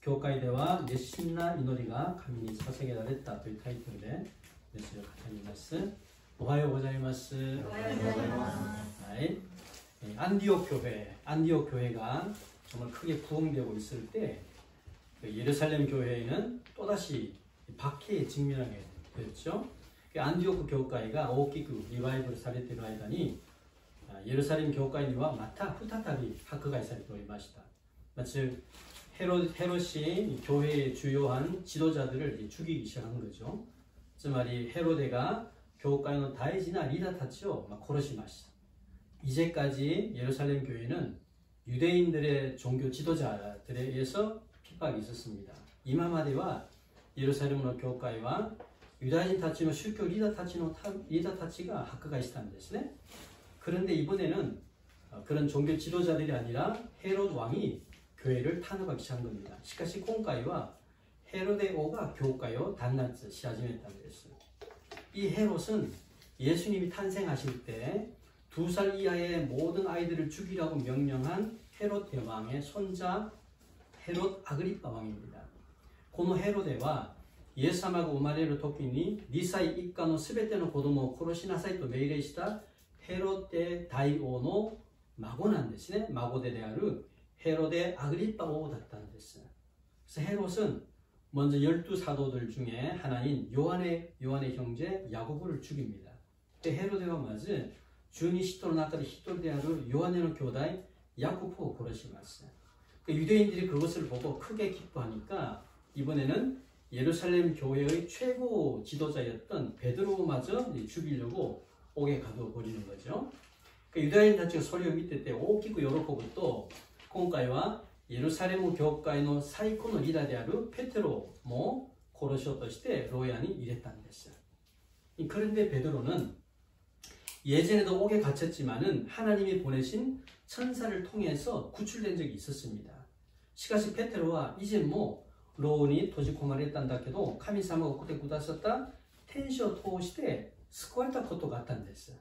教会では熱心な祈りが神に捧げられたというタイトルでメッセージを語ります。おはようございます。おはようございます。はい。안디옥 교회가 정말 크게 부흥되고 있을 때 예루살렘 교회에는 또다시 박해에 직면하게 되었죠. 안디옥 교회가 오키쿠 리바이벌されている間に예루살렘教会にはまた再び迫害されておりました。즉 헤롯이 교회의 주요한 지도자들을 죽이기 시작한 거죠. つまり 헤로데가 교회의 大事なリーダーたちを殺しました。 이제까지 예루살렘 교회는 유대인들의 종교 지도자들에 의해서 핍박이 있었습니다. 이마마데와 예루살렘의 교회와 유다인たちの宗教リーダーたちが迫害したんですね。 그런데 이번에는 그런 종교 지도자들이 아니라 헤롯 왕이 교회를 탄압하기 시작한 겁니다. しかし今回は 헤로데王が 교회를弾圧し始めたんです。 이 헤롯은 예수님이 탄생하실 때 2살 이하의 모든 아이들을 죽이라고 명령한 헤롯 대왕의 손자 헤롯 아그리파 왕입니다. この 헤로데와 イエス様が生まれる時に2歳以下のすべての子供を殺しなさいと命令したヘロデ大王の孫なんですね。孫であるヘロデアグリッパ王だったんです。 그래서 헤롯은 먼저 12사도들 중에 하나인 요한의 형제 야고보를 죽입니다. 헤로데와 맞은12使徒の中で一人であるヨハネの兄弟ヤコブを殺します。 유대인들이 그것을 보고 크게 기뻐하니까 이번에는 예루살렘 교회의 최고 지도자였던 베드로마저 죽이려고 옥에 가둬버리는 거죠. 유다인たちがそれを見てて大きく喜ぶと、今回は예루살렘教会の最高のリーダーであるペテロも殺しようとして牢屋に入れたんです。 그런데 베드로는 예전에도 옥에 갇혔지만은 하나님이 보내신 천사를 통해서 구출된 적이 있었습니다. しかし 페테로와 이제 뭐 로운이 도지코마레했단다 해도 카미사마가 그때 굳었었다 텐시を通して救われたことがあったんです。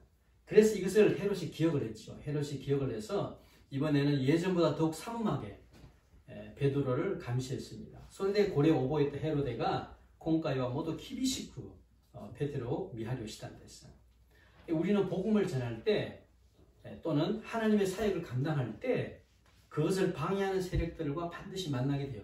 그래서 이것을 헤롯이 기억을 했죠. 헤롯이 기억을 해서 이번에는 예전보다 더욱 삼엄하게 베드로를 감시했습니다. それでこれを覚えた 헤로데가 今回は 모두 厳しく 베드로 미하려したんです。 우리는 복음을 전할 때 또는 하나님의 사역을 감당할 때 그것을 방해하는 세력들과 반드시 만나게 돼요.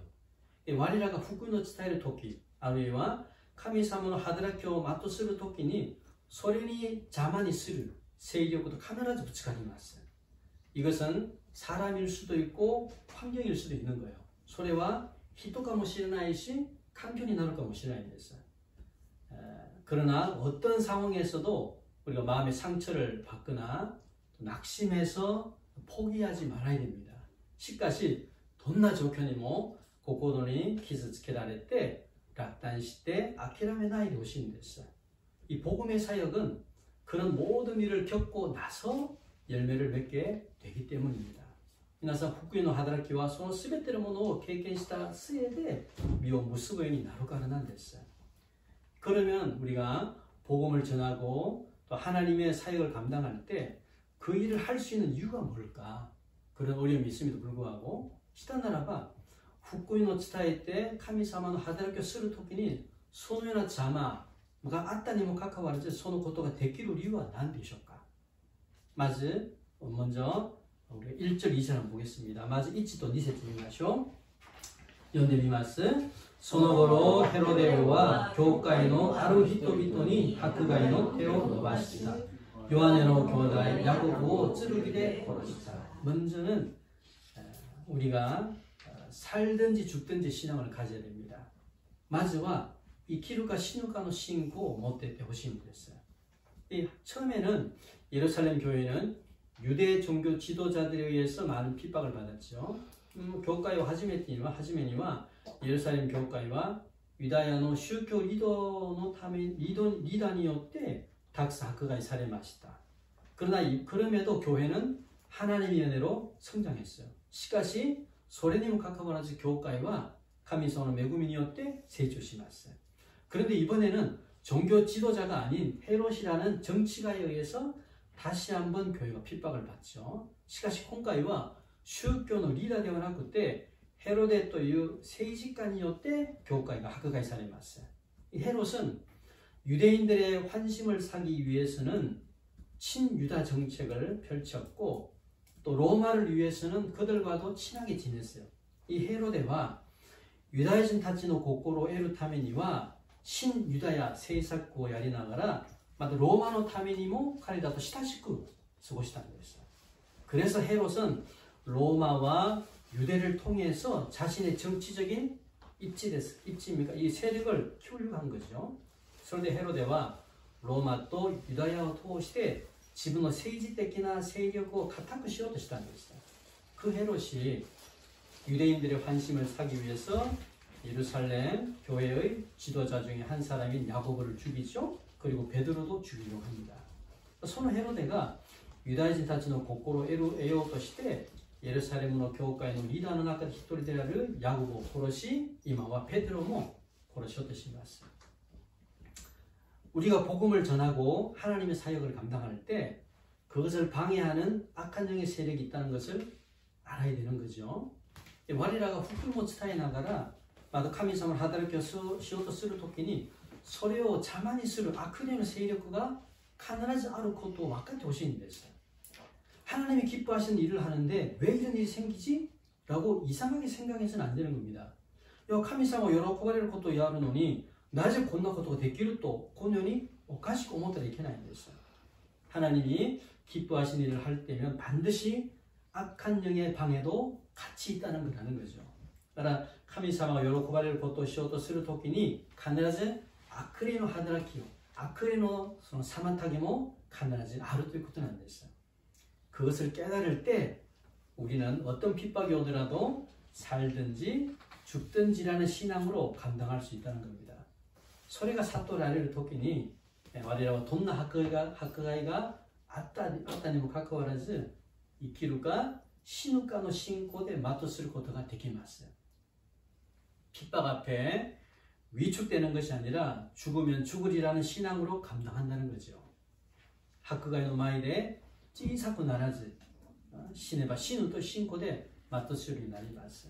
我らが福音を伝えるとき、あるいは神様の働きを全うするときにそれに邪魔にする勢力と必ずぶつかります。 이것은 사람일 수도 있고 환경일 수도 있는 거예요. それは人かもしれないし環境になるかもしれないんです。 그러나 어떤 상황에서도 우리가 마음의 상처를 받거나 낙심해서 포기하지 말아야 됩니다. しかしどんな状況にも心に傷つけられて落胆して諦めないでほしいんです。 이 복음의 사역은 그런 모든 일을 겪고 나서 열매를 맺게 되기 때문입니다. 皆さん福音の働きはその全てのものを経験した末で実を結ぶようになるからなんです。 그러면 우리가 복음을 전하고 또 하나님의 사역을 감당할 때 그 일을 할 수 있는 이유가 뭘까? 그런 어려움이 있음에도 불구하고 したならば福音を伝えて神様の働きをするときにそのような邪魔があったにもかかわらずそのことができる理由は何でしょうか? 먼저 우리 1절 2절 한번 보겠습니다. まず 1と2節見ましょう。読んでみます。 その頃ヘロデ王は教会のある人々に迫害の手を伸ばした。ヨハネの兄弟ヤコブを剣で殺した。 먼저는 우리가 살든지 죽든지 신앙을 가져야 됩니다. まずは生きるか死ぬかの信仰を持っていってほしいんです。 처음에는 예루살렘 교회는 유대 종교 지도자들에 의해서 많은 핍박을 받았죠. 교회와 하지메니와 예루살렘 교회와 유다야の宗教リーダーによってたくさん迫害されました。 그럼에도 교회는 하나님의 은혜로 성장했어요. しかしそれにもかかわらず教会は神様の恵みによって成長します。 그런데 이번에는 종교 지도자가 아닌 헤롯이라는 정치가에 의해서 다시 한번 교회가 핍박을 받죠. しかし今回は宗教のリーダーではなくて 헤로데という政治家によって教会が迫害されます。 헤롯은 유대인들의 환심을 사기 위해서는 친유다 정책을 펼쳤고 또 로마를 위해서는 그들과도 친하게 지냈어요. 이 헤로데와 유다인たちの心を得るためには親ユダヤ政策をやりながらまたローマのためにも彼らと親しく過ごしたんです。 그래서 헤롯은 로마와 유대를 통해서 자신의 정치적인 입지입니까? 이 세력을 키우려고 한 거죠. 그런데 헤로데와 로마 또 유다야를 통해 자신의 政治的な 세력을 갖다고しようとしたんです. 그 헤롯이 유대인들의 환심을 사기 위해서 예루살렘 교회의 지도자 중에 한 사람인 야고보를 죽이죠. 그리고 베드로도 죽이려고 합니다. その 헤로데가 유다인たちの心を得ようとしてエルサレムの教会のリーダーの中で一人であるヤゴボを殺し、今はペテロも殺しようとします. 우리가 복음을 전하고 하나님의 사역을 감당할 때 그것을 방해하는 악한 영의 세력이 있다는 것을 알아야 되는 거죠. 我らが福音を伝えながらまた神様の働きをしようとするときにそれを邪魔にする悪霊の勢力が必ずあることを分かってほしいんです. 하나님이 기뻐하시는 일을 하는데 왜 이런 일이 생기지? 라고 이상하게 생각해서는 안 되는 겁니다. 神様を喜ばれることをやるのになぜこんなことができるとこのようにおかしく思ったらいけないんです. 하나님이 기뻐하시는 일을 할 때면 반드시 악한 영의 방해도 같이 있다는 거라는 거죠. 그러나 神様が喜ばれることをしようとするときに必ず悪霊の働きを悪霊のその妨げも必ずあるということなんです. 그것을 깨달을 때 우리는 어떤 핍박이 오더라도 살든지 죽든지라는 신앙으로 감당할 수 있다는 겁니다. それが悟られるときに我らはどんな迫害があったにもかかわらず生きるか死ぬかの信仰で全うすることができます. 핍박 앞에 위축되는 것이 아니라 죽으면 죽으리라는 신앙으로 감당한다는 거죠.迫害の前で小さくならず死ねば死ぬと信仰で全うするようになります.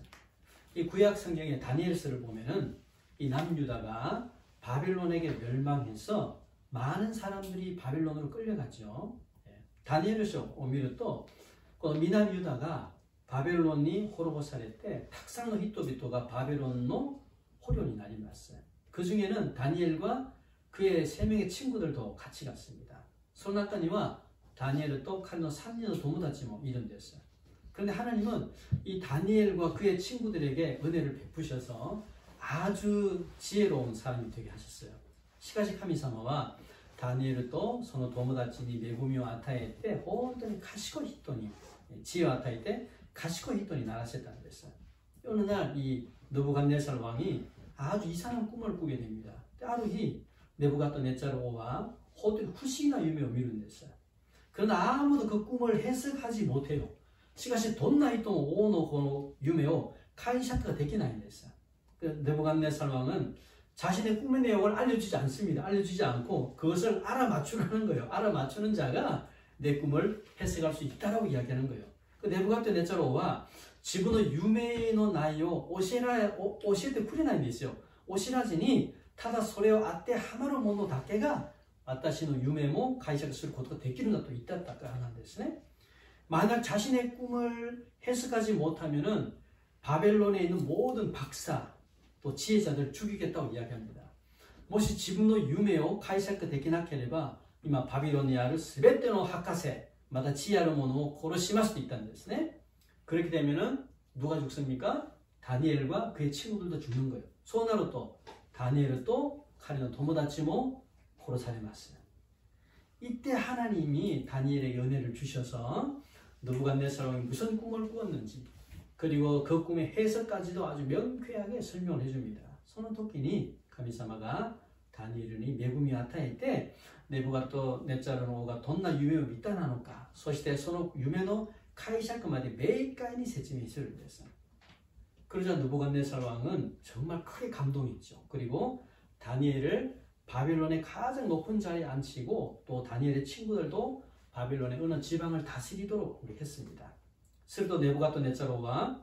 이 구약 성경의 다니엘서를 보면은 이 남유다가 바벨론에게 멸망해서 많은 사람들이 바벨론으로 끌려갔죠. 다니엘서 오미를 또 미남유다가 바벨론이滅ぼされて たくさんの人々が 바벨론의捕虜になります. 그 중에는 다니엘과 그의 3명의 친구들도 같이 갔습니다. その中には 다니엘은 또彼の 3人の友達もいるんです. 그런데 하나님은 이 다니엘과 그의 친구들에게 은혜를 베푸셔서 아주 지혜로운 사람이 되게 하셨어요. しかし神様は 다니엘을 또 その友達に恵みを与えて本当に賢い人に知恵を与えて賢い人にならせたんです. 어느 날 이 느부갓네살 왕이 아주 이상한 꿈을 꾸게 됩니다. ある日 느부갓네살 왕은 후시나夢を見るんです. 그러나 아무도 그 꿈을 해석하지 못해요. しかしどんな人も王のこの夢を解釈できないんです. 느부갓네살 왕은 자신의 꿈의 내용을 알려주지 않습니다. 알려주지 않고 그것을 알아맞추라는 거예요. 알아맞추는 자가 내 꿈을 해석할 수 있다라고 이야기하는 거예요. 그 느부갓네살王は 自分の夢の内容を教えてくれないんですよ。教えずにただそれを当てはまるものだけが私の夢も解釈することができるんだと言ったからなんですね. 만약 자신의 꿈을 해석하지 못하면은 바벨론에 있는 모든 박사 또 지혜자들 죽이겠다고 이야기합니다. もし自分の夢を解釈できなければ今バビロンにあるすべての博士また知恵ある者を殺しますと言ったんですね. 그렇게 되면은 누가 죽습니까? 다니엘과 그의 친구들도 죽는 거예요. そうなると 다니엘은 또彼の友達も殺されます. 이때 하나님이 다니엘에게 은혜를 주셔서 느부갓네살 왕이 무슨 꿈을 꾸었는지 그리고 그 꿈의 해석까지도 아주 명쾌하게 설명을 해줍니다. その時に神様がダニエルに恵みを与えてネブカドネザルの王がどんな夢を見たのかそしてその夢の解釈まで明快に説明するんです. 그러자 느부갓네살 왕은 정말 크게 감동했죠. 그리고 다니엘을 바빌론의 가장 높은 자리에 앉히고 또 다니엘의 친구들도 바빌론의 어느 지방을 다스리도록 했습니다. 그래서 네부갓네살 왕은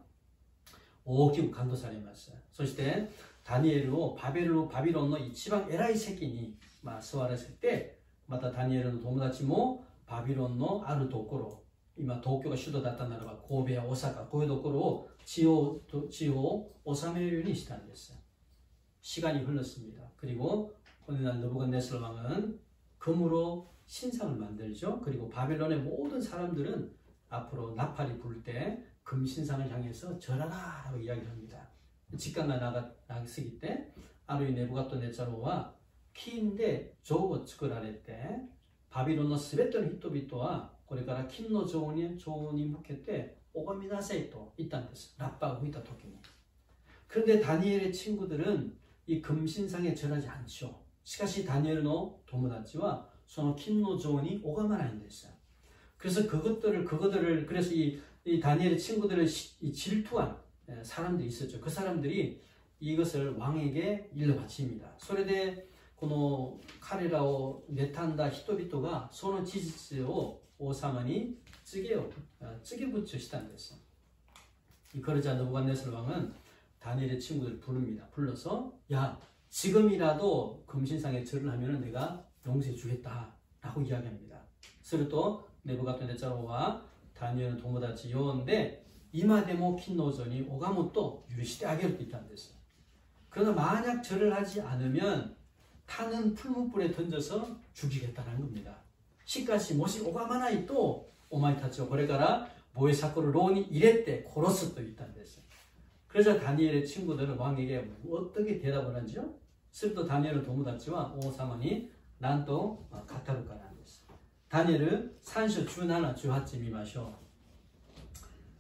大きく感動されます。そしてダニエルをバビロンの一番偉い席に、座らせて、またダニエルの友達もバビロンのあるところ、今東京が首都だったならば神戸や大阪、こういうところを地方を治めるようにしたんです。시간이 흘렀습니다. 그리고 오늘날 느부갓네살 왕은 금으로 신상을 만들죠. 그리고 바빌론의 모든 사람들은 앞으로 나팔이 불 때 금 신상을 향해서 절하라 라고 이야기합니다. 직감가 나가시기 때 아루이 네부갓네살과 키인데 조고 츠쿠라레때 바빌론의 全ての人々はこれから金の女王に向けて拝みなさいと言ったんです. 라빠가吹いた時に. 그런데 다니엘의 친구들은 이 금신상에 절하지 않죠. しかし 다니엘의 友達は その金の女王に拝まないんです. 그래서 그것들을 그래서 이 다니엘의 친구들을 질투한 사람들이 있었죠. 그 사람들이 이것을 왕에게 일러바칩니다. それでこの彼らを妬んだ人々がその事実を王様に告げ붙여したんです. 그러자 느부갓네살 왕은 다니엘의 친구들 부릅니다. 불러서 야, 지금이라도 금신상에 절을 하면 내가 용서해 주겠다 라고 이야기합니다. するとネブカッドネザロはダニエルの友達呼んで今でも金の女に拝むと許してあげると言ったんです. 그러나 만약 절을 하지 않으면 타는 풀무불에 던져서 죽이겠다는 겁니다. しかしもし拝まないとお前たちをこれから燃え盛る牢に入れて殺すと言ったんです. 그래서 다니엘의 친구들은 왕에게 어떻게 대답을 하죠? すると 다니엘의 도무다치와 오사만이 난 또 가타루카라는です. 다니엘은 3章17、18見ましょ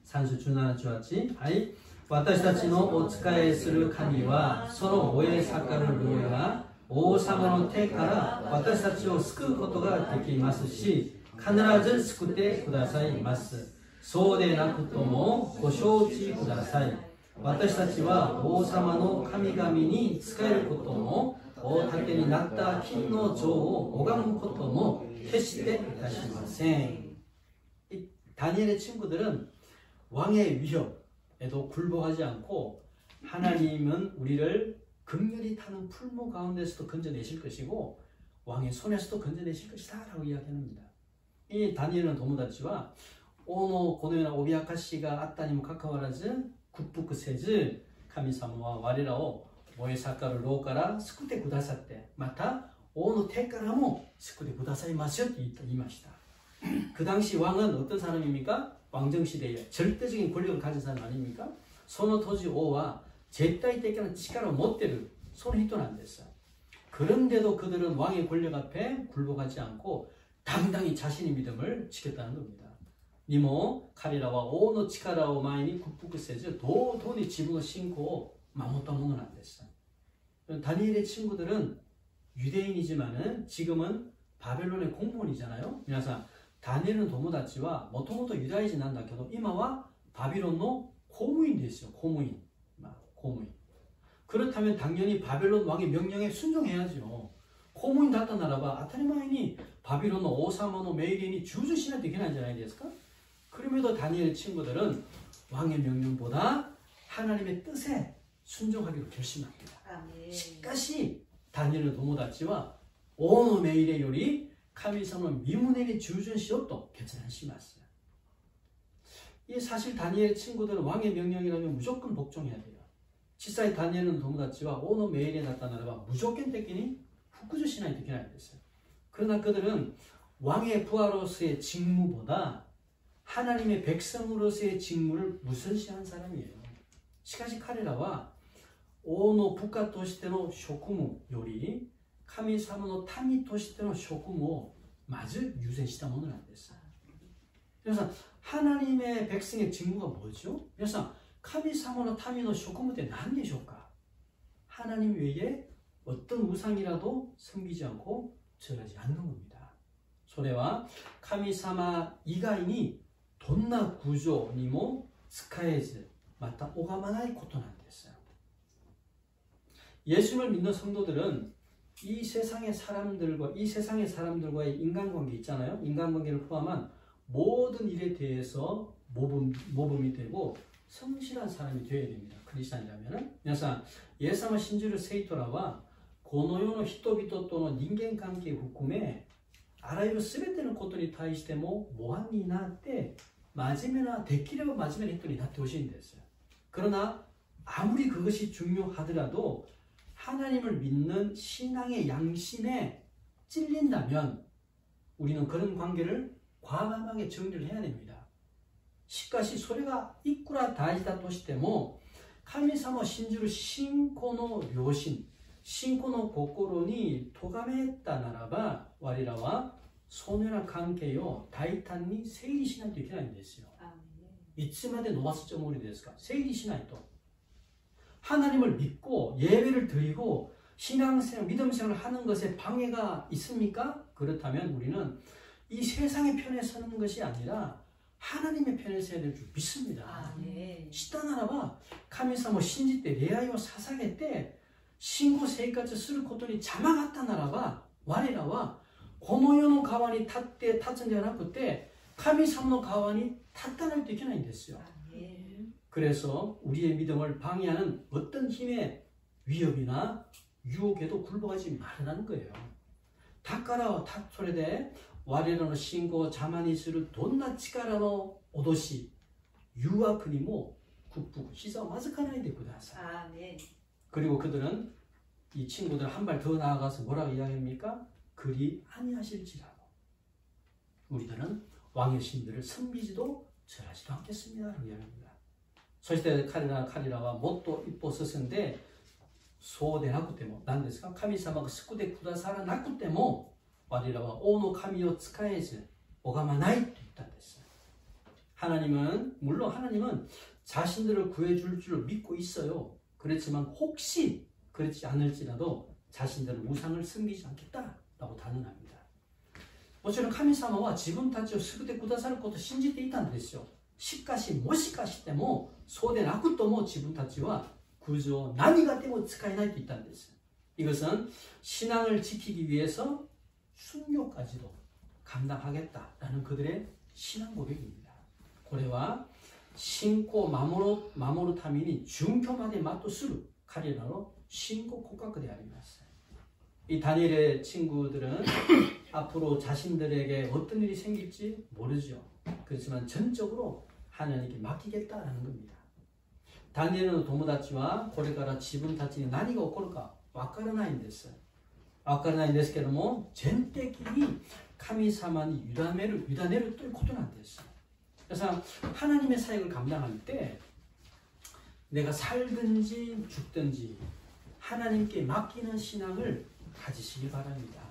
う. 3章17、18. はい。私たちのお仕えする神はその燃え盛る牢や王様の手から私たちを救うことができますし、必ず救ってくださいます。そうでなくともご承知ください。私たちは王様の神々に仕えることも、大竹になった金の女を拝むことも決していたしません. 다니엘의 친구들은 왕의 위협에도 굴복하지 않고 하나님은 우리를 극렬히 타는 풀무 가운데서도 건져내실 것이고 왕의 손에서도 건져내실 것이다 라고 이야기합니다. 이 다니엘의 도무다치와 오노このような脅かしがあったにもかかわらず屈服せず神様は我らを燃え盛る牢から救ってくださって、また王の手からも救ってくださいますよと言いました. 그 당시 왕은 어떤 사람입니까? 왕정시대에 절대적인 권력을 가진 사람 아닙니까? その当時王は絶対的な力を持っているその人なんです. 그런데도 그들은 왕의 권력 앞에 굴복하지 않고 당당히 자신의 믿음을 지켰다는 겁니다. にも彼らは王の力を前に屈服せず堂々に自分の信仰を守ったものなんです. 다니엘의 친구들은 유대인이지만은 지금은 바벨론의 공무원이잖아요. 皆さん 다니엘의 도무다치와 もともとユダヤ人なんだけど今はバビロンの公務員ですよ. 공무인. 그렇다면 당연히 바벨론 왕의 명령에 순종해야죠. 공무인だったならば当たり前にバビロンの王様の命令に従順しないといけないんじゃないですか? 그럼에도 다니엘의 친구들은 왕의 명령보다 하나님의 뜻에 순종하기로 결심합니다. しかし 다니엘의 도무다치와王の命令より神様の御胸に従順しようと決断します. 이 사실 다니엘의 친구들은 왕의 명령이라면 무조건 복종해야 돼요. 実際 다니엘의 도무다치와王の命令だったならば 무조건的に 服従しないといけないんです. 그러나 그들은 왕의 부하로서의 직무보다 하나님의 백성으로서의 직무를 우선시한 사람이에요. しかし彼らは王の部下としての職務より神様の民としての職務をまず優先したものなんです. 그래서 하나님의 백성의 직무가 뭐죠? 그래서神様の民の職務って何でしょうか? 하나님 외에 어떤 우상이라도 섬기지 않고 절하지 않는 겁니다. それは神様以外にどんな구조にも仕えずまた拝まないことなんです. 예수를 믿는 성도들은 이 세상의 사람들과의 인간관계 있잖아요. 인간관계를 포함한 모든 일에 대해서 모범이 되고 성실한 사람이 되어야 됩니다. 크리스찬이라면은.皆さん、イエス様を信じる生徒らは、この世の人々との人間関係を含め、あらゆる全てのことに対しても模範になって、真面目な、できれば真面目な人になってほしいんです。 그러나 아무리 그것이 중요하더라도 하나님을 믿는 신앙의 양심에 찔린다면 우리는 그런 관계를 과감하게 정리를 해야 됩니다. しかしそれがいくら大事だとしても神様を信じる信仰の良心、信仰の心に咎めたならば我らはそのような関係を大胆に整理しないといけないんですよ。いつまで伸ばすつもりですか？整理しないと。 하나님을 믿고 예배를 드리고 신앙생활, 믿음생활을 하는 것에 방해가 있습니까? 그렇다면 우리는 이 세상의 편에 서는 것이 아니라 하나님의 편에 서야 될 줄 믿습니다. したならば神様を信じて礼拝を捧げて信仰生活することに邪魔があったならば我らはこの世の側に立つんじゃなくて神様の側に立たないといけないんですよ。 그래서 우리의 믿음을 방해하는 어떤 힘의 위협이나 유혹에도 굴복하지 말라는 거예요. だからそれで我らの信仰を邪魔にするどんな力の脅し、誘惑にも屈服、膝をまずかないでください。 그리고 그들은 이 친구들 한 발 더 나아가서 뭐라고 이야기합니까? 그리 아니하실지라도 우리들은 왕의 신들을 섬기지도 절하지도 않겠습니다. 라고 이야기합니다. そして彼らはもっと一歩進んでそうでなくても何ですか神様が救ってくださらなくても我らは王の神を使えず拝まないと言ったんです。 물론 하나님은 자신들을 구해줄 줄 믿고 있어요. 그렇지만 혹시 그렇지 않을지라도 자신들은 우상을 섬기지 않겠다라고 단언합니다. もちろん神様は自分たちを救ってくださることを信じていたんですよ。 しかしもしかしてもそうでなくとも自分たちは구조何がでも使えないと言ったんです。 이것은 신앙을 지키기 위해서 순교까지도 감당하겠다라는 그들의 신앙 고백입니다. これは信仰を守るために殉教まで全うする彼らの信仰告白であります。 이 다니엘의 친구들은 앞으로 자신들에게 어떤 일이 생길지 모르죠. 그렇지만 전적으로 하나님께 맡기겠다라는 겁니다. 다니엘의 友達はこれから自分たちに何が起こるかわからないんです。わからないんですけども全的に神様に委ねるということなんです。 그래서 하나님의 사역을 감당할 때 내가 살든지 죽든지 하나님께 맡기는 신앙을 가지시기 바랍니다.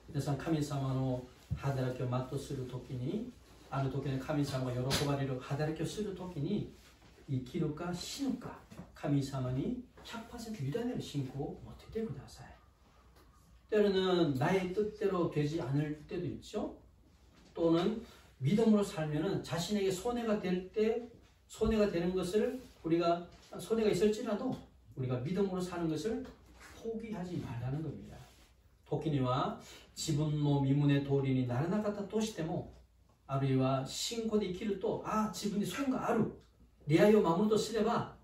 그래서 神様の働きを全うするときにある時に神様が喜ばれる働きをするときに生きるか死ぬか神様に 100%委ねる信仰を持っていてください。 때로는 나의 뜻대로 되지 않을 때도 있죠. 또는 믿음으로 살면은 자신에게 손해가 되는 것을 우리가 손해가 있을지라도 우리가 믿음으로 사는 것을 포기하지 말라는 겁니다. 時には自分の身胸通りにならなかったとしてもあるいは信仰で生きると自分に損がある礼拝を守るとすれば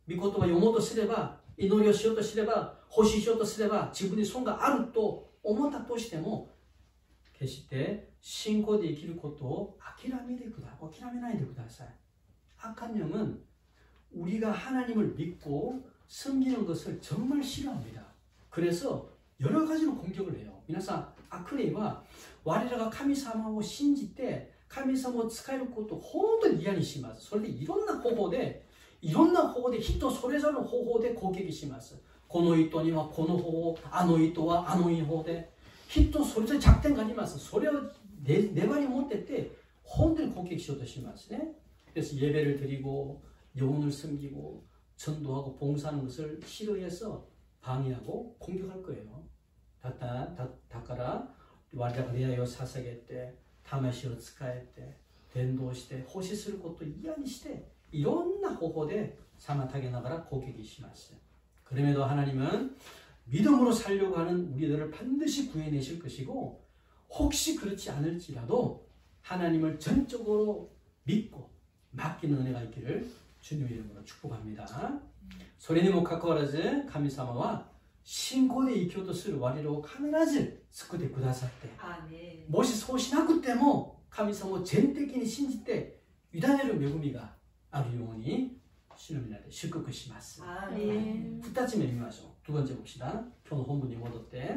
御言葉を読もうとすれば祈りをしようとすれば奉仕しようとすれば自分に損があると思ったとしても決して信仰で生きることを諦めないでください。 악한 영은 우리가 하나님을 믿고 섬기는 것을 정말 싫어합니다. 그래서 여러 가지로 공격을 해요. 皆さん、悪霊は我らが神様を信じて神様を使えることを本当に嫌にします。それでいろんな方法で人それぞれの方法で攻撃します。この人にはこの方法、あの人はあの方法で人それぞれ弱点があります。それを粘りを持ってて本当に攻撃しようとしますね。 그래서 예배를 드리고 영혼을 섬기고 전도하고 봉사하는 것을 싫어해서 방해하고 공격할 거예요. だから我らが礼拝を捧げて魂を使えて伝道して奉仕することを嫌にしていろんな方法で妨げながら攻撃します。 그럼에도 하나님은 믿음으로 살려고 하는 우리들을 반드시 구해내실 것이고 혹시 그렇지 않을지라도 하나님을 전적으로 믿고 맡기는 은혜가 있기를 주님 이름으로 축복합니다. それにもかかわらず神様は信仰で生きようとする我々を必ず救ってくださって、もしそうしなくても神様を全的に信じて委ねる恵みがあるように主の皆で祝福します。2つ目見ましょう。두 번째 봅시다. 今日の本文に戻って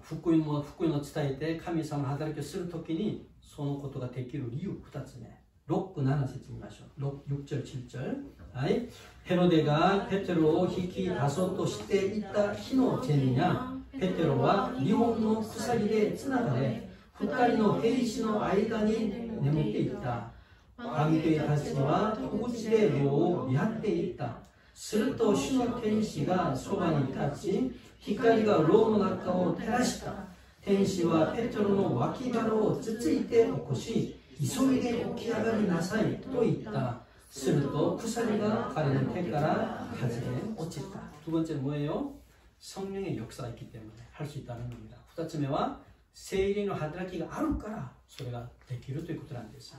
福音を伝えて神様の働きをするときにそのことができる理由2つ目 6, 7節見ましょう。 6절, 7절. はい。ヘロデがペテロを引き出そうとしていた日の前夜、ペテロは2本の鎖でつながれ、2人の兵士の間に眠っていた。関係たちは戸口で牢を見張っていた。すると主の天使がそばに立ち、光が牢の中を照らした。天使はペテロの脇腹をつついて起こし、急いで起き上がりなさいと言った。すると鎖が彼の手から外れ落ちた。두 번째는 뭐예요? 성령의 역사가 있기 때문에 할 수 있다는 겁니다. 2つ目は聖霊の働きがあるからそれができるということなんです。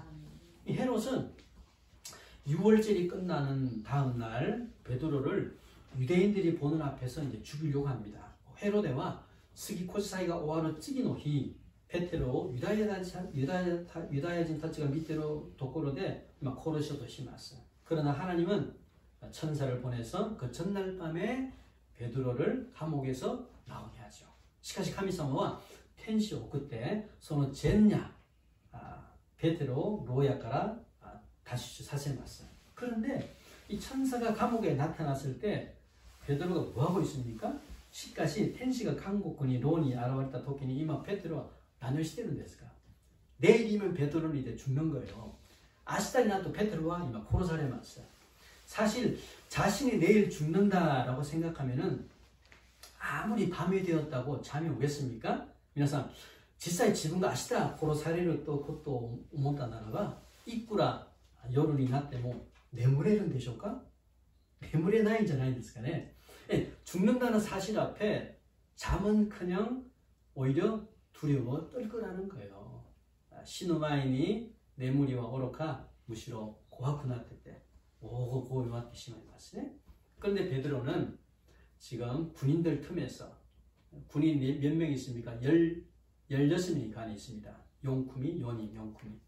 이 헤롯은 유월절이 끝나는 다음 날 베드로를 유대인들이 보는 앞에서 이제 죽이려고 합니다. 헤로데와 스기코스 사이가 오하루 찌기노 히ペテロをユダヤ人たちが見ているところで殺しようとします。그러나 하나님은 천사를 보내서 그 전날 밤에 베드로를 감옥에서 나오게 하죠. しかし神様は天使を送ってその前夜ペテロを牢屋から脱出させます。그런데 이 천사가 감옥에 나타났을 때 베드로가 뭐하고 있습니까? しかし天使が監獄に牢に現れた時に今ペテロは何をしているんですか? 내일이면 베드로는 이제 죽는 거예요. 아시다니 나도 베드로와 이마殺されます. 사실 자신이 내일 죽는다라고 생각하면은 아무리 밤이 되었다고 잠이 오겠습니까? 皆さん実際自分が明日殺されることを思ったならばいくら夜になっても眠れるんでしょうか? 眠れないんじゃないんですかね. 죽는다는 사실 앞에 잠은커녕 오히려 두려워 떨 거라는 거예요. 시누마인이 내무리와 오로카 무시로 고하쿠나때 오고 고요하게 심하게. 그런데 베드로는 지금 군인들 틈에서 군인 몇 명 있습니까? 16명이 간에 있습니다. 용쿠미, 요니, 용쿠미.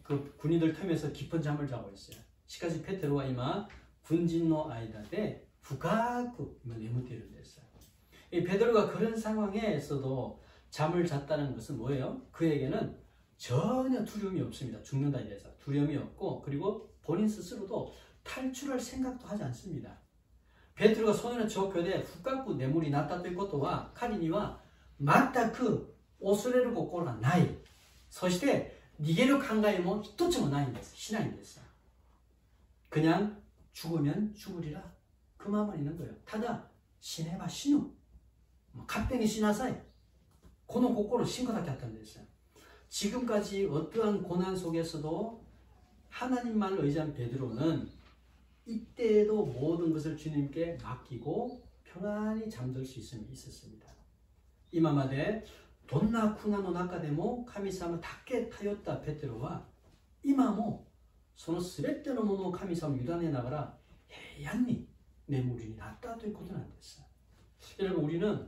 그 군인들 틈에서 깊은 잠을 자고 있어요. 시카시 페테로와 이마 군진노 아이다데 후가쿠 내무띠를 냈어요. 이 베드로가 그런 상황에서도 잠을 잤다는 것은 뭐예요? 그에게는 전혀 두려움이 없습니다. 죽는다에 대해서 두려움이 없고 그리고 본인 스스로도 탈출할 생각도 하지 않습니다. 베드로가 손에는 조교대 후가쿠 내물이 났다ということは彼には全く恐れる心がない。そして逃げる考えも一つもないんです。しないんです。그냥 죽으면 죽으리라. 그 마음만 있는 거예요. 타다死ねば死ぬ. 갑병이死なさい. この心を信仰だけあったんです。 지금까지 어떠한 고난 속에서도 하나님만을 의지한 베드로는 이때에도 모든 것을 주님께 맡기고 편안히 잠들 수 있었습니다. 今までどんな苦難の中でも神様だけ頼ったペテロは今もその全てのものを神様に委ねながら平安に眠りになったということなんです。 여러분 우리는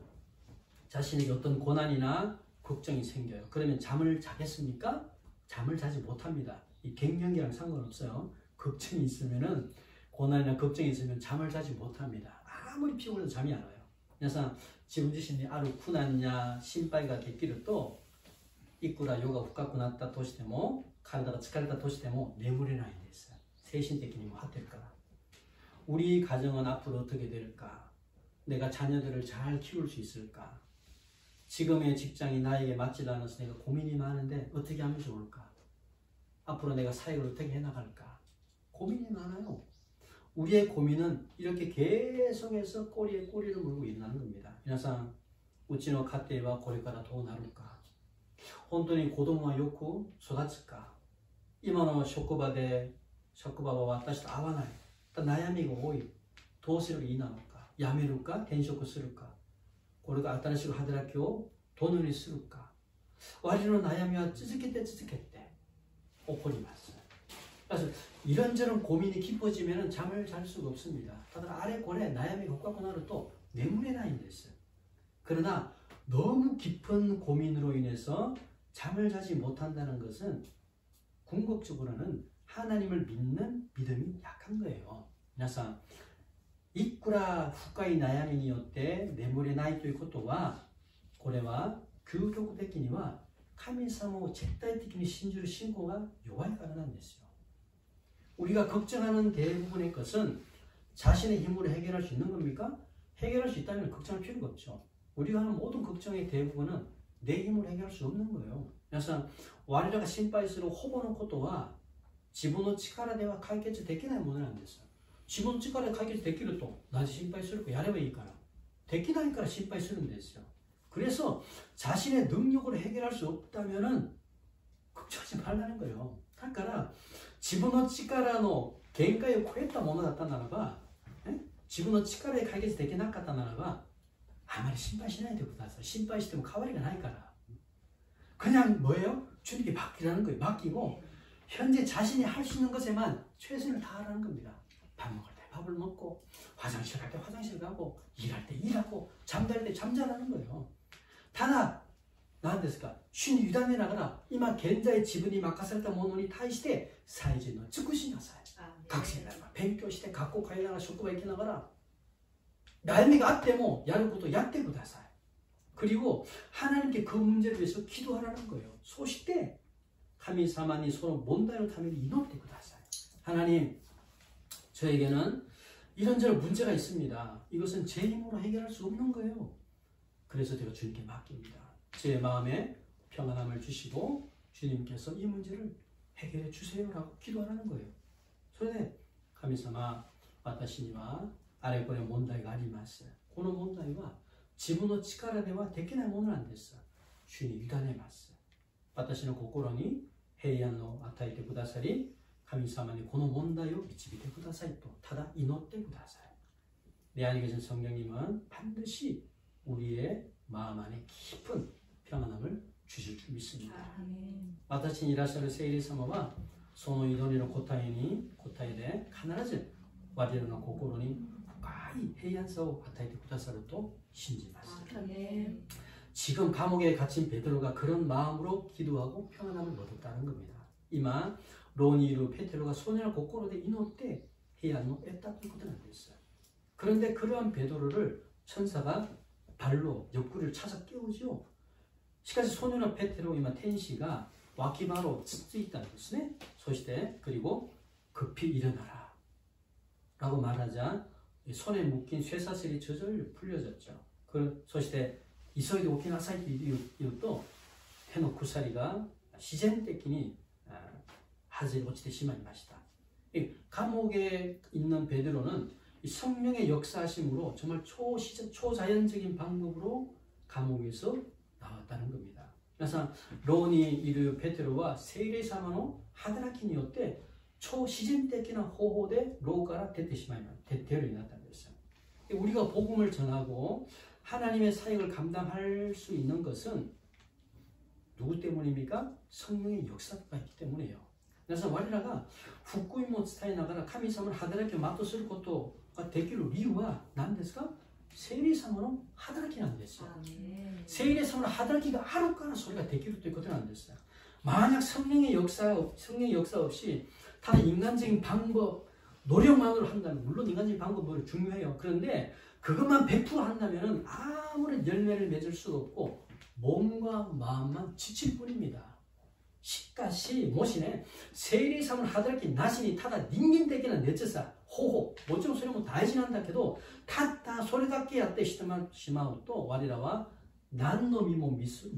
자신에게 어떤 고난이나 걱정이 생겨요. 그러면 잠을 자겠습니까? 잠을 자지 못합니다. 이 갱년기랑 상관없어요. 걱정이 있으면은 고난이나 걱정이 있으면 잠을 자지 못합니다. 아무리 피곤해도 잠이 안 와요. 그래서 지금自身に ある苦難や心配ができるといくら夜が深くなったとしても体が疲れたとしても眠れないんです。精神的にも果てるから. 우리 가정은 앞으로 어떻게 될까? 내가 자녀들을 잘 키울 수 있을까? 지금의 직장이 나에게 맞지 않아서 내가 고민이 많은데 어떻게 하면 좋을까? 앞으로 내가 사역을 어떻게 해나갈까? 고민이 많아요. 우리의 고민은 이렇게 계속해서 꼬리에 꼬리를 물고 있는 겁니다. 皆さん、うちの家庭はこれからどうなるか? 本当に子供はよく育つか? 今の職場は私と合わない. 悩みが多い. どうすればいいのか? 辞めるか? 転職するか? これが新しい働きをどのようにするか? 我々の悩みは続けて起こります. 그래서 이런저런 고민이 깊어지면 잠을 잘 수가 없습니다. 다들 아래 골에 나염이 걷고 나로 또 뇌물에 나 있어요. 그러나 너무 깊은 고민으로 인해서 잠을 자지 못한다는 것은 궁극적으로는 하나님을 믿는 믿음이 약한 거예요. 그래서いくら深い悩みによって眠れないということは、これは究極的には神様を絶対的に信じる信仰が弱いからなんですよ。 우리가 걱정하는 대부분의 것은 자신의 힘으로 해결할 수 있는 겁니까? 해결할 수 있다면 걱정할 필요가 없죠. 우리가 하는 모든 걱정의 대부분은 내 힘으로 해결할 수 없는 거예요. 그래서 我らが心配するほぼのことは自分の力では解決できないものなんです。自分の力で解決できるとなぜ心配するかやればいいからできないから心配するんですよ。 그래서 자신의 능력으로 해결할 수 없다면은 걱정하지 말라는 거예요. 그러니까 自分の力の限界を超えたものだったならば、自分の力で解決できなかったならば、あまり心配しないでください。心配しても変わりがないから。 그냥 뭐예요? 주님께 맡기라는 거예요. 맡기고 현재 자신이 할 수 있는 것에만 최선을 다하라는 겁니다. 밥 먹을 때 밥을 먹고, 화장실 갈 때 화장실 가고, 일할 때 일하고, 잠잘 때 잠자라는 거예요. 다나 何ですか主に委ねながら今現在自分に任されたものに対して最善の尽くしなさい。学生なら勉強して学校通いながら職場行きながら悩みがあってもやることをやってください。 그리고 하나님께 그 문제를 위해서 기도하라는 거예요. そして神様にその問題のために祈ってください。 하나님, 저에게는 이런저런 문제가 있습니다. 이것은 제 힘으로 해결할 수 없는 거예요. 그래서 제가 주님께 맡깁니다. 제 마음에 평안함을 주시고 주님께서 이 문제를 해결해 주세요라고 기도하라는 거예요. それで神様、私にはあれこれ問題があります。この問題は自分の力ではできないものなんです。主に委ねます。私の心に平安を与えてくださり、神様にこの問題を導いてくださいとただ祈ってください。내 안에 계신 성령님은 반드시 우리의 마음 안에 깊은 평안함을 주실 줄 믿습니다. 私にいらっしゃる聖霊様はその祈りの答えで必ず我らの心に深い平安さを与えてくださると信じます。 지금 감옥에 갇힌 베드로가 그런 마음으로 기도하고 평안함을 얻었다는 겁니다. 이마 로니루 페테로가 소년을 고코로데 이노때 해안노 뺐다는 것은 안 됐어요. 그런데 그러한 베드로를 천사가 발로 옆구리를 차서 깨우죠. しかし 소년의 페테로 이마 텐시가 와키바로 쓰 있다는 것이네. そして 그리고 급히 일어나라 라고 말하자 손에 묶인 쇠사슬이 저절로 풀려졌죠. そして 急いで起きなさいと言うと手の鎖が自然的に外れ落ちてしまいました。 감옥에 있는 베드로는 성령의 역사하심으로 정말 초자연적인 방법으로 감옥에서 나왔다는 겁니다. 그래서 로니 이르 베드로와 세례 사마노 하다라키によって超自然的な方法で牢から出てしまい出るようになったんです。 우리가 복음을 전하고 하나님의 사역을 감당할 수 있는 것은 누구 때문입니까? 성령의 역사가 있기 때문이에요. 그래서 우리가福音を伝えながら神様の働きを全うすることができる理由は何ですか? 聖霊様の働きなんですよ。聖霊様の働きがあるからそれができるということなんです。 만약 성령의 역사 없이 다 인간적인 방법, 노력만으로 한다면 물론 인간적인 방법은 중요해요. 그런데 그것만 100% 한다면 아무런 열매를 맺을 수도 없고 몸과 마음만 지칠 뿐입니다. しかしもしね聖霊様の働きなしにただ人間的な熱さ方法もちろんそれも大事なんだけどたったそれだけやってしまうと我らは何の実も結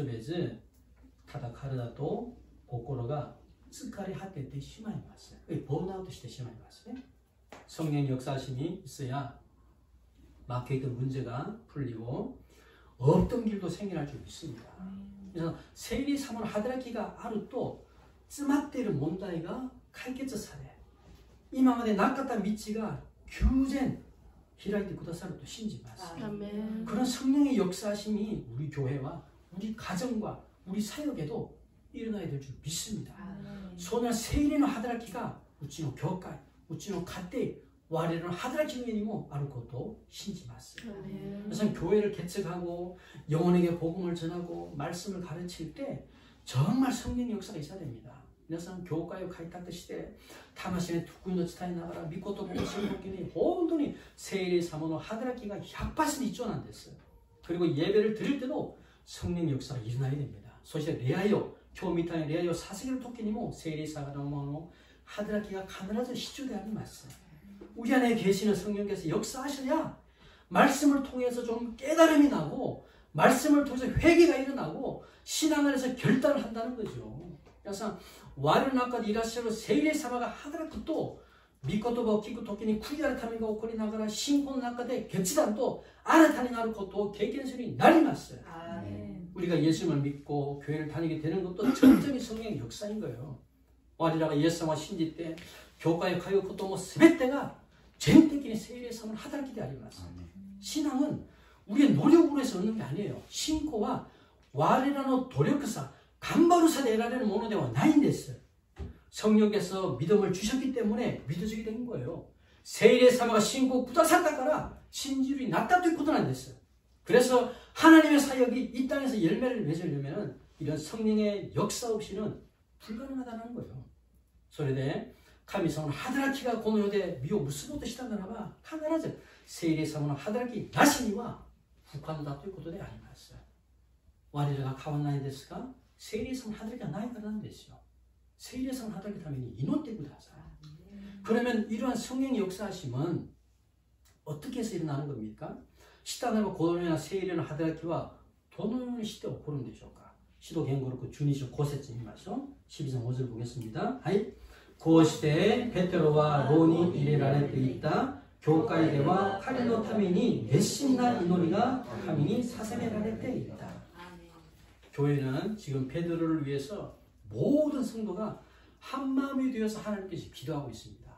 べずただ体と心が疲れ果ててしまいます。ボーンアウトしてしまいますね。 성령 역사심이 있어야 막혀있던 문제가 풀리고 없던 길도 생겨날 줄 믿습니다. 그래서 세리 사모를 하다라키가 아루 또 쯔맛대를 몬다이가 칼게츠 사례 이마마데 낚았다 미치가 규젠 히라이트 구다사를 또 신지마스. 그런 성령의 역사심이 우리 교회와 우리 가정과 우리 사역에도 일어나야 될 줄 믿습니다. 소년 세일이노 하드라키가 우치노 교회 우치の家庭我々の働きの上にもあることを信じます。 그래서 교회를 개척하고 영혼에게 복음을 전하고 말씀을 가르칠 때 정말 성령의 역사가 있어야 됩니다. 皆さん教会を開拓して魂の福音の伝えながら御言葉を知る時に本当に聖霊様の働きが 100%必要なんです。 그리고 예배를 드릴 때도 성령의 역사가 일어나야 됩니다. そして礼拝を今日みたいに礼拝を捧げる時にも聖霊様の働きが必ず必要であります。 우리 안에 계시는 성령께서 역사하셔야 말씀을 통해서 좀 깨달음이 나고 말씀을 통해서 회개가 일어나고 신앙 안에서 결단을 한다는 거죠. 그래서 我の中でいらっしゃる聖霊様が働くと御言葉を聞くときに悔い改めが起こりながら信仰の中で決断と新たになることを経験するようになります。 우리가 예수님을 믿고 교회를 다니게 되는 것도 전적인 성령의 역사인 거예요. 우리가 예수님을 신지 때 교회에 가요 것도 뭐全てが全的に聖霊様の働きであります。 신앙은 우리의 노력으로 해서 얻는 게 아니에요. 신고와 我らの努力さ 간바루사 내라는 모노대와 나인데스. 성령께서 믿음을 주셨기 때문에 믿어지게 된 거예요. 세일의 사마가 신고 부다산다가라 신지율이 낮다 될 것도 안 됐어요. 그래서 하나님의 사역이 이 땅에서 열매를 맺으려면 이런 성령의 역사 없이는 불가능하다는 거예요. 소리대 카미성은 하드라키가 고노요대 미오 무스보도 시다가나봐 카메라즈 세일의 사마는 하드라키 나시니와 북한다 될 것도 아니었어요. 와리가 가왔나이데스가 聖霊様の働きがないからなんですよ。聖霊様の働きのために祈ってください。 그러면 이러한 성령의 역사하심은 어떻게 해서 일어나는 겁니까? 시다나와 고도로나 세일의 하다라키와 도노요의 시대起こるんでしょうか? 시도겐 그렇고 주니쇼 고세쯤이마서 12장 5절 보겠습니다. 하이. こうしてペテロは牢に入れられていた教会では彼のために熱心な祈りが神に捧げられていた. 교회는 지금 베드로를 위해서 모든 성도가 한마음이 되어서 하나님께서 기도하고 있습니다.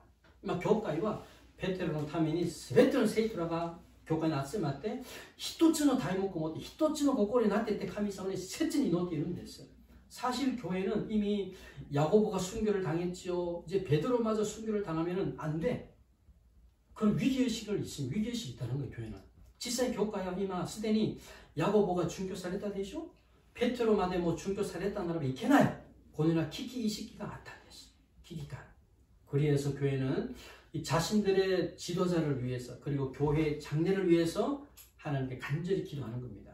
교회와 베테로의 타민이 全ての生徒らが教会に集まって一つの題目を持って一つの心になっていって神様に切に祈っているんです. 사실 교회는 이미 야고보가 순교를 당했지요. 이제 베드로마저 순교를 당하면 안 돼. 그런 위기의식이 있다는 거예요. 교회는.実際 교회가 이마 すでに 야고보가 중교사했다 되죠. 페트로마데 뭐 중교사했다는 사람이 있겠나요? 고뇌나危機意識が あったんです.危機感. 그래서 교회는 이 자신들의 지도자를 위해서 그리고 교회 장례를 위해서 하나님께 간절히 기도하는 겁니다.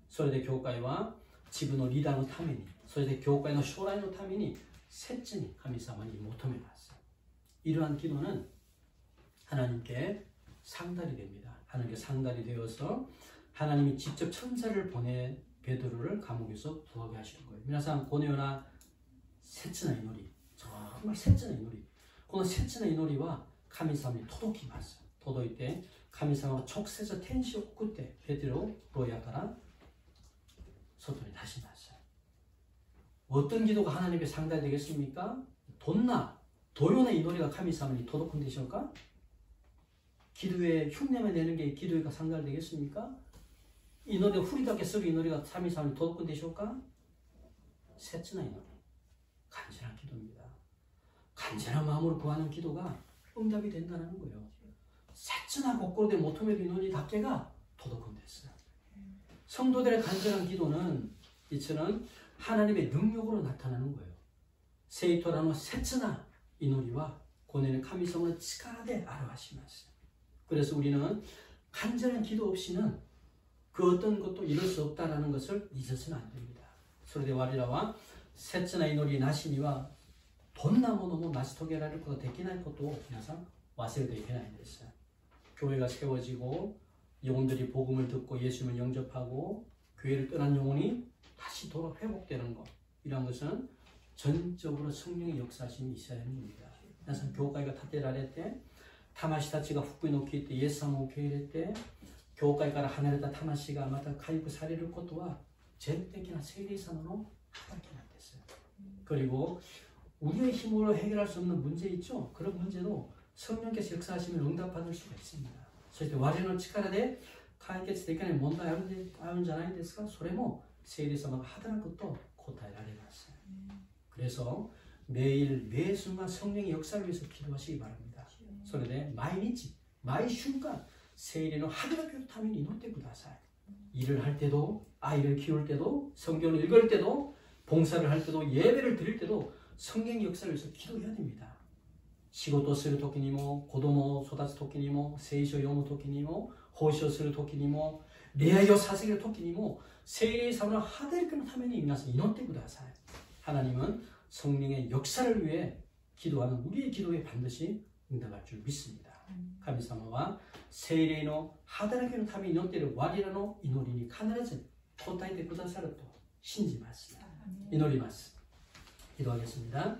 それで教会は自分のリーダーのためにそれで教会の将来のために切に神様に求めます. 이러한 기도는 하나님께 상달이 됩니다. 하나님께 상달이 되어서 하나님이 직접 천사를 보내 베드로를 감옥에서 구하게 하시는 거예요. 皆さんこのような切な祈り 정말切な祈り この切な祈りは神様に届きます。届いて神様は直接天使を送ってペテロを牢屋から外に出します。 어떤 기도가 하나님께 상달되겠습니까? 돈나 도요나 이노리가神様に届くんでしょうか? 기도에 흉내만 내는 게 기도가 상달되겠습니까? 이 노래 후리답게 쓰는 이 노래가 323이 도덕군 되실까? 셋째나 이 노래 간절한 기도입니다. 간절한 마음으로 구하는 기도가 응답이 된다는 거예요. 셋째나 고꼬로대 모토메리 노니 답게가 도덕군 됐어요. 성도들의 간절한 기도는 이처럼 하나님의 능력으로 나타나는 거예요. 세이토라노 셋째나 이 노리와 고뇌는 카미성의 치카라데 아르하시마스. 그래서 우리는 간절한 기도 없이는 그 어떤 것도 이룰 수 없다는 것을 잊어서는 안 됩니다. 소리대 와리라와 셋째나 이노리 나시니와 돈나무노모 나시토게라를 것도 되기날 것도 항상 와세도 되기날 됐어요. 교회가 세워지고 영혼들이 복음을 듣고 예수님을 영접하고 교회를 떠난 영혼이 다시 돌아 회복되는 것 이런 것은 전적으로 성령의 역사심이 있어야 하는 겁니다. 그래서 교회가 타테라레 때 타마시타치가 후쿠이노키 때 예수様を受け入れて 教会から離れた魂がまた回復されることは全的な聖霊様の働きなんです. 그리고 우리의 힘으로 해결할 수 없는 문제 있죠? 그런 문제도 성령께서 역사하시면 응답받을 수가 있습니다. そして我の力で解決できない問題あるんじゃないですか? それも聖霊様が働くと答えられます。 그래서 매일 매 순간 성령의 역사를 위해서 기도하시기 바랍니다. それで毎日毎瞬間聖霊の働きのために祈ってください. 일을 할 때도, 아이를 키울 때도, 성경을 읽을 때도, 봉사를 할 때도, 예배를 드릴 때도 성령의 역사를 위해서 기도해야 됩니다. 仕事する時にも、子供を育つ時にも、聖書を読む時にも、奉仕をする時にも、礼拝を捧げる時にも、聖霊様の働きのために皆さん祈ってください. 하나님은 성령의 역사를 위해 기도하는 우리의 기도에 반드시 응답할 줄 믿습니다. 神様は聖霊の働きのために祈っている我らの祈りに必ず応えてくださると信じます。祈ります。기도하겠습니다.